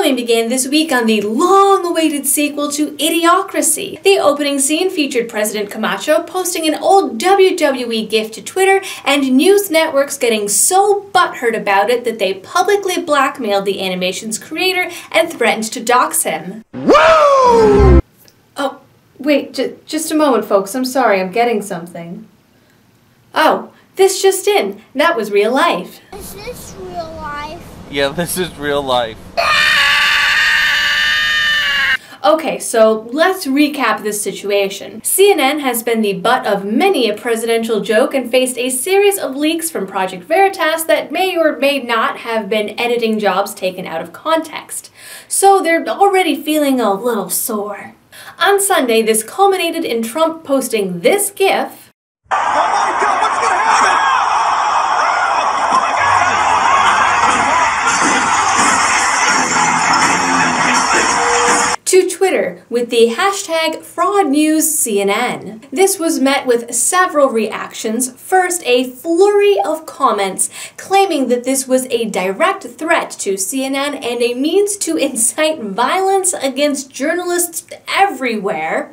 Filming began this week on the long-awaited sequel to Idiocracy. The opening scene featured President Camacho posting an old WWE gif to Twitter, and news networks getting so butthurt about it that they publicly blackmailed the animation's creator and threatened to dox him. Woo! Oh, wait, just a moment, folks. I'm sorry, I'm getting something. Oh, this just in. That was real life. Is this real life? Yeah, this is real life. Okay, so let's recap this situation. CNN has been the butt of many a presidential joke and faced a series of leaks from Project Veritas that may or may not have been editing jobs taken out of context. So they're already feeling a little sore. On Sunday, this culminated in Trump posting this GIF. Oh my God, what's gonna happen? To Twitter with the hashtag #FraudNewsCNN. This was met with several reactions. First, a flurry of comments claiming that this was a direct threat to CNN and a means to incite violence against journalists everywhere.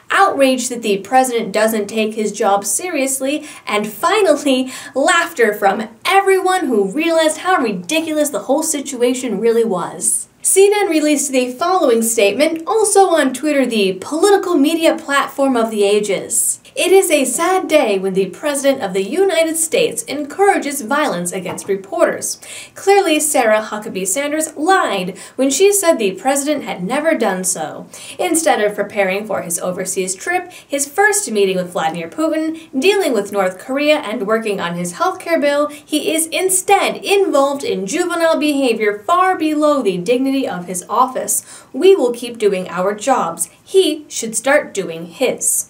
Outrage that the president doesn't take his job seriously, and finally, laughter from everyone who realized how ridiculous the whole situation really was. CNN released the following statement, also on Twitter, the political media platform of the ages. It is a sad day when the President of the United States encourages violence against reporters. Clearly, Sarah Huckabee Sanders lied when she said the President had never done so. Instead of preparing for his overseas trip, his first meeting with Vladimir Putin, dealing with North Korea, and working on his healthcare bill, he is instead involved in juvenile behavior far below the dignity of his office. We will keep doing our jobs. He should start doing his.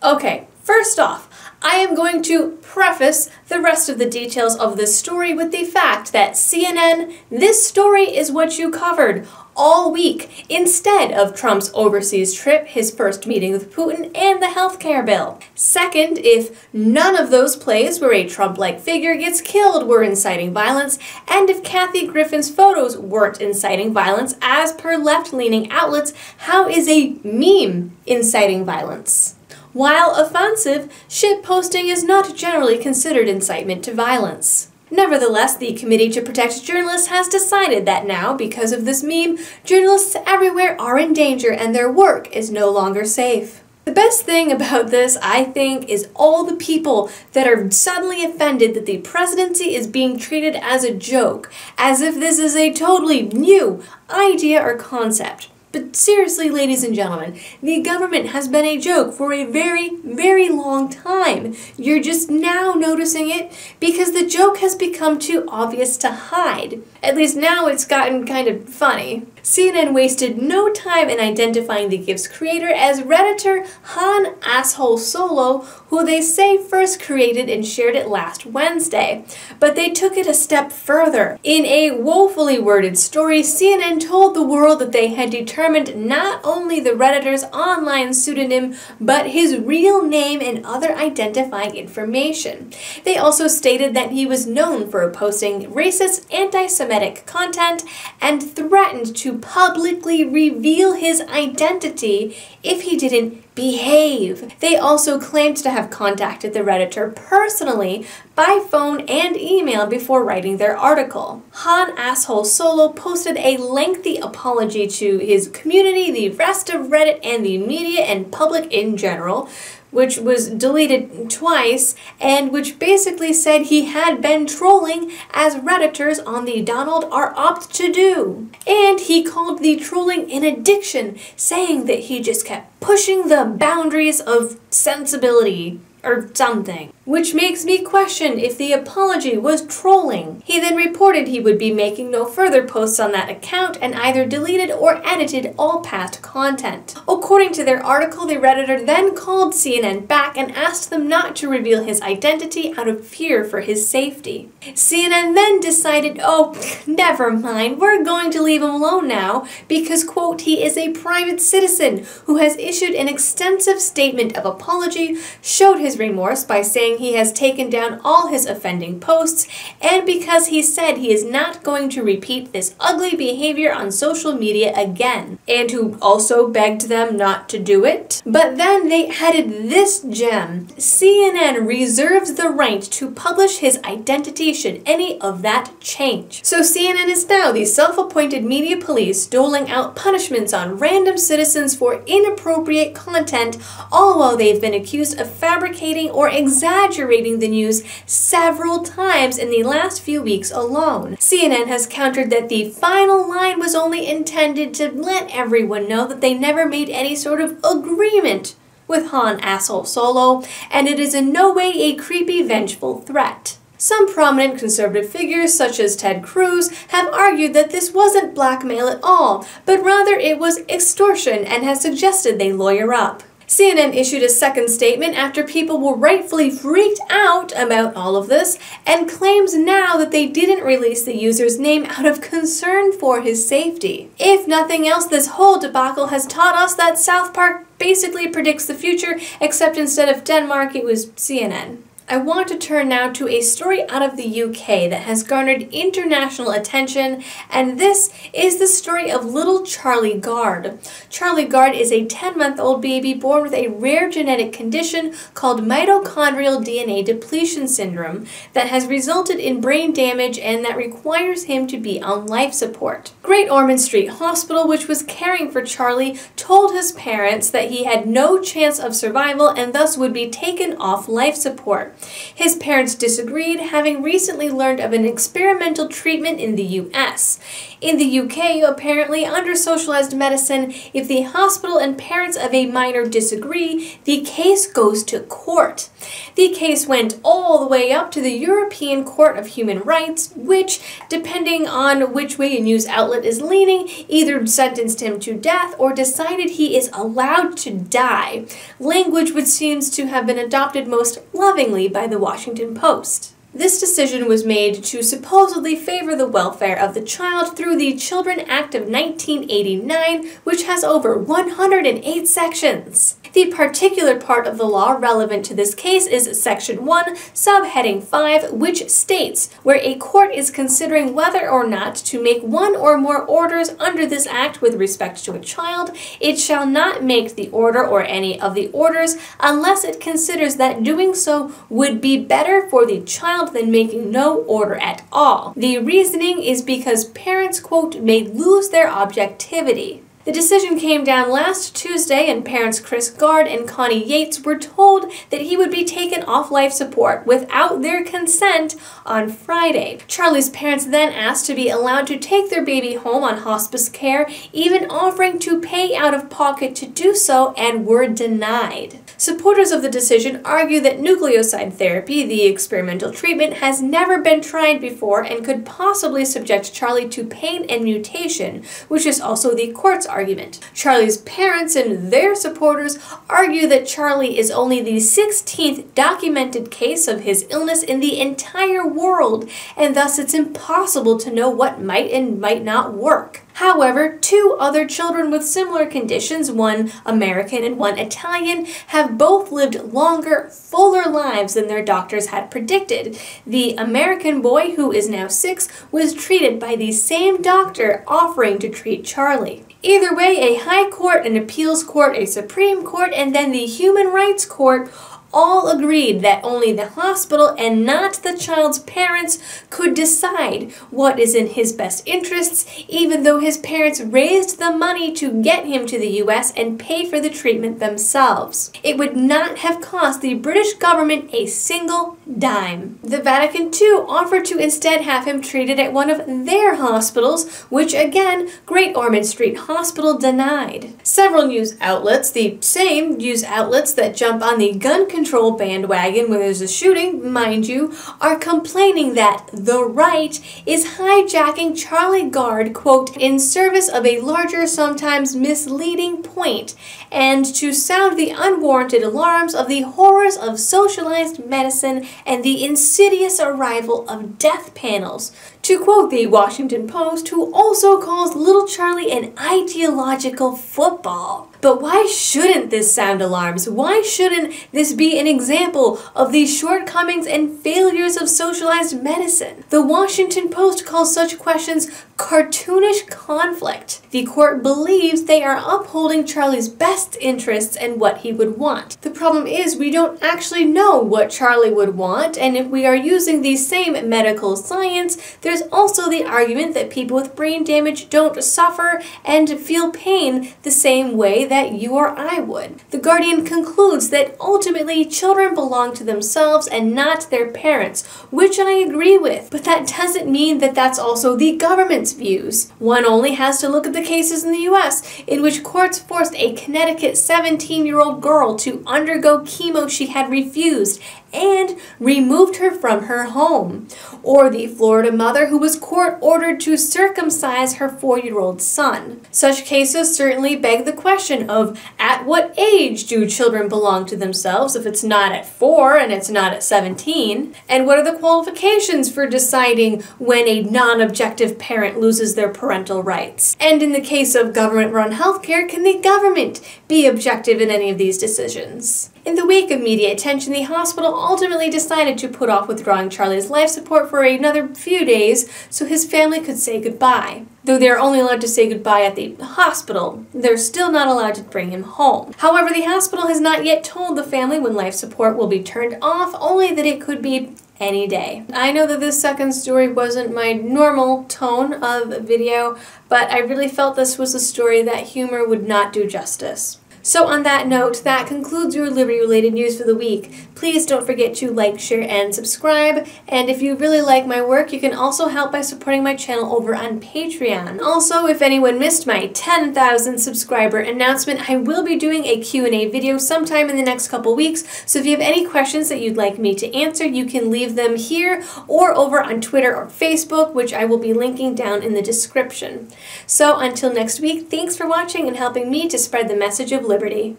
Okay, first off, I am going to preface the rest of the details of this story with the fact that CNN, this story is what you covered all week, instead of Trump's overseas trip, his first meeting with Putin, and the healthcare bill. Second, if none of those plays where a Trump-like figure gets killed were inciting violence, and if Kathy Griffin's photos weren't inciting violence as per left-leaning outlets, how is a meme inciting violence? While offensive, shitposting is not generally considered incitement to violence. Nevertheless, the Committee to Protect Journalists has decided that now, because of this meme, journalists everywhere are in danger and their work is no longer safe. The best thing about this, I think, is all the people that are suddenly offended that the presidency is being treated as a joke, as if this is a totally new idea or concept. But seriously, ladies and gentlemen, the government has been a joke for a very, very long time. You're just now noticing it because the joke has become too obvious to hide. At least now it's gotten kind of funny. CNN wasted no time in identifying the GIF's creator as Redditor Han Asshole Solo, who they say first created and shared it last Wednesday. But they took it a step further. In a woefully worded story, CNN told the world that they had determined not only the Redditor's online pseudonym, but his real name and other identifying information. They also stated that he was known for posting racist, anti-Semitic content and threatened to publicly reveal his identity if he didn't behave. They also claimed to have contacted the Redditor personally by phone and email before writing their article. Han Asshole Solo posted a lengthy apology to his community, the rest of Reddit, and the media and public in general, which was deleted twice, and which basically said he had been trolling as Redditors on the Donald are apt to do. And he called the trolling an addiction, saying that he just kept pushing the boundaries of sensibility or something. Which makes me question if the apology was trolling. He then reported he would be making no further posts on that account and either deleted or edited all past content. According to their article, the Redditor then called CNN back and asked them not to reveal his identity out of fear for his safety. CNN then decided, oh, never mind, we're going to leave him alone now because, quote, he is a private citizen who has issued an extensive statement of apology, showed his his remorse by saying he has taken down all his offending posts, and because he said he is not going to repeat this ugly behavior on social media again, and who also begged them not to do it. But then they added this gem: CNN reserves the right to publish his identity should any of that change. So CNN is now the self-appointed media police doling out punishments on random citizens for inappropriate content, all while they've been accused of fabricating or exaggerating the news several times in the last few weeks alone. CNN has countered that the final line was only intended to let everyone know that they never made any sort of agreement with Han Asshole Solo, and it is in no way a creepy, vengeful threat. Some prominent conservative figures, such as Ted Cruz, have argued that this wasn't blackmail at all, but rather it was extortion, and has suggested they lawyer up. CNN issued a second statement after people were rightfully freaked out about all of this, and claims now that they didn't release the user's name out of concern for his safety. If nothing else, this whole debacle has taught us that South Park basically predicts the future, except instead of Denmark, it was CNN. I want to turn now to a story out of the UK that has garnered international attention, and this is the story of little Charlie Gard. Charlie Gard is a 10-month-old baby born with a rare genetic condition called mitochondrial DNA depletion syndrome that has resulted in brain damage and that requires him to be on life support. Great Ormond Street Hospital, which was caring for Charlie, told his parents that he had no chance of survival and thus would be taken off life support. His parents disagreed, having recently learned of an experimental treatment in the US. In the UK, apparently, under socialized medicine, if the hospital and parents of a minor disagree, the case goes to court. The case went all the way up to the European Court of Human Rights, which, depending on which way a news outlet is leaning, either sentenced him to death or decided he is allowed to die, language which seems to have been adopted most lovingly by the Washington Post. This decision was made to supposedly favor the welfare of the child through the Children Act of 1989, which has over 108 sections. The particular part of the law relevant to this case is Section 1, Subheading 5, which states, where a court is considering whether or not to make one or more orders under this act with respect to a child, it shall not make the order or any of the orders unless it considers that doing so would be better for the child than making no order at all. The reasoning is because parents, quote, may lose their objectivity. The decision came down last Tuesday, and parents Chris Gard and Connie Yates were told that he would be taken off life support without their consent on Friday. Charlie's parents then asked to be allowed to take their baby home on hospice care, even offering to pay out of pocket to do so, and were denied. Supporters of the decision argue that nucleoside therapy, the experimental treatment, has never been tried before and could possibly subject Charlie to pain and mutation, which is also the court's argument. Charlie's parents and their supporters argue that Charlie is only the 16th documented case of his illness in the entire world, and thus it's impossible to know what might and might not work. However, two other children with similar conditions, one American and one Italian, have both lived longer, fuller lives than their doctors had predicted. The American boy, who is now 6, was treated by the same doctor offering to treat Charlie. Either way, a high court, an appeals court, a Supreme Court, and then the Human Rights Court all agreed that only the hospital and not the child's parents could decide what is in his best interests, even though his parents raised the money to get him to the US and pay for the treatment themselves. It would not have cost the British government a single dime. The Vatican too offered to instead have him treated at one of their hospitals, which again, Great Ormond Street Hospital denied. Several news outlets, the same news outlets that jump on the gun control bandwagon when there's a shooting, mind you, are complaining that the right is hijacking Charlie Gard, quote, in service of a larger, sometimes misleading point, and to sound the unwarranted alarms of the horrors of socialized medicine and the insidious arrival of death panels. To quote the Washington Post, who also calls little Charlie an ideological football. But why shouldn't this sound alarms? Why shouldn't this be an example of the shortcomings and failures of socialized medicine? The Washington Post calls such questions cartoonish conflict. The court believes they are upholding Charlie's best interests and what he would want. The problem is we don't actually know what Charlie would want, and if we are using the same medical science, there's also the argument that people with brain damage don't suffer and feel pain the same way that you or I would. The Guardian concludes that ultimately children belong to themselves and not their parents, which I agree with, but that doesn't mean that that's also the government's views. One only has to look at the cases in the US in which courts forced a Connecticut 17-year-old girl to undergo chemo she had refused and removed her from her home. Or the Florida mother who was court-ordered to circumcise her 4-year-old son. Such cases certainly beg the question of, at what age do children belong to themselves if it's not at 4 and it's not at 17? And what are the qualifications for deciding when a non-objective parent loses their parental rights? And in the case of government-run healthcare, can the government be objective in any of these decisions? In the wake of media attention, the hospital ultimately decided to put off withdrawing Charlie's life support for another few days so his family could say goodbye. Though they're only allowed to say goodbye at the hospital, they're still not allowed to bring him home. However, the hospital has not yet told the family when life support will be turned off, only that it could be any day. I know that this second story wasn't my normal tone of video, but I really felt this was a story that humor would not do justice. So on that note, that concludes your Liberty-related news for the week. Please don't forget to like, share, and subscribe. And if you really like my work, you can also help by supporting my channel over on Patreon. Also, if anyone missed my 10,000 subscriber announcement, I will be doing a Q&A video sometime in the next couple weeks. So if you have any questions that you'd like me to answer, you can leave them here or over on Twitter or Facebook, which I will be linking down in the description. So until next week, thanks for watching and helping me to spread the message of liberty.